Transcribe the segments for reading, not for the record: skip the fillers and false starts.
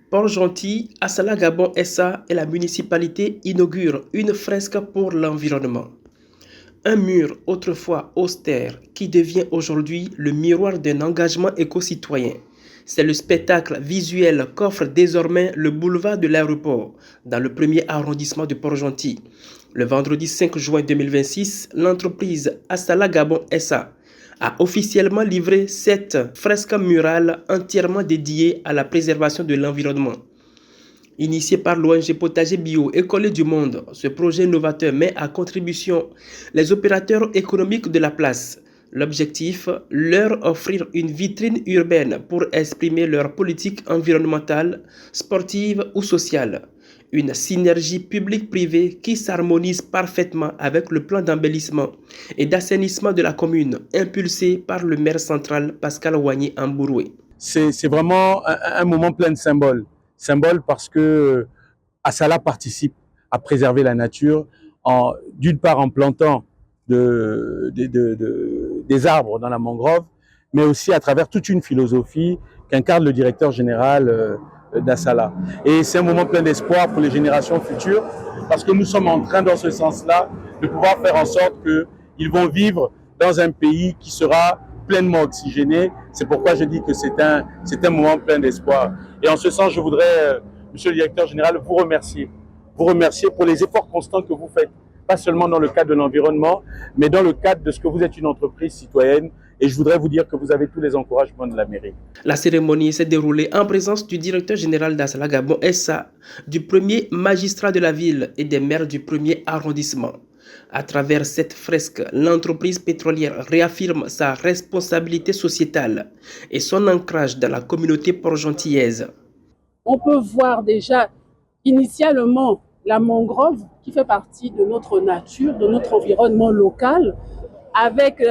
Port-Gentil, Assala Gabon SA et la municipalité inaugurent une fresque pour l'environnement. Un mur autrefois austère qui devient aujourd'hui le miroir d'un engagement éco-citoyen. C'est le spectacle visuel qu'offre désormais le boulevard de l'aéroport dans le premier arrondissement de Port-Gentil. Le vendredi 5 juin 2026, l'entreprise Assala Gabon SA a officiellement livré cette fresque murale entièrement dédiée à la préservation de l'environnement. Initié par l'ONG Potager Bio École du Monde, ce projet novateur met à contribution les opérateurs économiques de la place. L'objectif, leur offrir une vitrine urbaine pour exprimer leur politique environnementale, sportive ou sociale. Une synergie publique-privée qui s'harmonise parfaitement avec le plan d'embellissement et d'assainissement de la commune impulsé par le maire central Pascal Wagné Ambouroué. C'est vraiment un moment plein de symboles. Symboles parce que Assala participe à préserver la nature, d'une part en plantant des arbres dans la mangrove, mais aussi à travers toute une philosophie qu'incarne le directeur général d'Assala. Et c'est un moment plein d'espoir pour les générations futures, parce que nous sommes en train, dans ce sens-là, de pouvoir faire en sorte qu'ils vont vivre dans un pays qui sera pleinement oxygéné. C'est pourquoi je dis que c'est un moment plein d'espoir. Et en ce sens, je voudrais, Monsieur le Directeur Général, vous remercier pour les efforts constants que vous faites, pas seulement dans le cadre de l'environnement, mais dans le cadre de ce que vous êtes une entreprise citoyenne. Et je voudrais vous dire que vous avez tous les encouragements de la mairie. La cérémonie s'est déroulée en présence du directeur général d'Assala Gabon SA, du premier magistrat de la ville et des maires du premier arrondissement. À travers cette fresque, l'entreprise pétrolière réaffirme sa responsabilité sociétale et son ancrage dans la communauté port-gentillaise. On peut voir déjà initialement la mangrove qui fait partie de notre nature, de notre environnement local, avec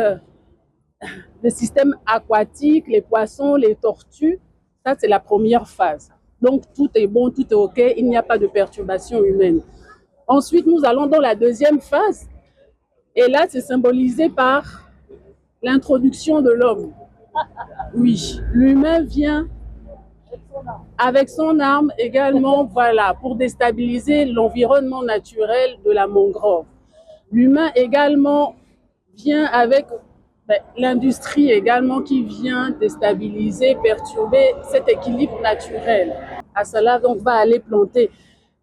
le système aquatique, les poissons, les tortues. Ça, c'est la première phase. Donc, tout est bon, tout est OK, il n'y a pas de perturbation humaine. Ensuite, nous allons dans la deuxième phase. Et là, c'est symbolisé par l'introduction de l'homme. Oui, l'humain vient avec son arme également, voilà, pour déstabiliser l'environnement naturel de la mangrove. L'humain également vient avec l'industrie également qui vient déstabiliser, perturber cet équilibre naturel. Assala donc va aller planter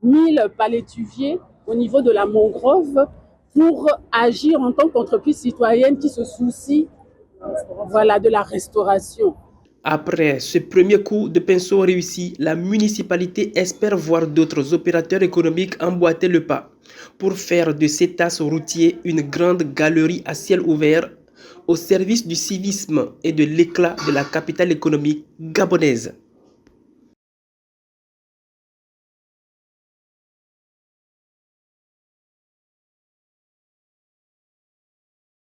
1000 palétuviers au niveau de la mangrove pour agir en tant qu'entreprise citoyenne qui se soucie, voilà, de la restauration. Après ce premier coup de pinceau réussi, la municipalité espère voir d'autres opérateurs économiques emboîter le pas pour faire de cet axe routier une grande galerie à ciel ouvert au service du civisme et de l'éclat de la capitale économique gabonaise.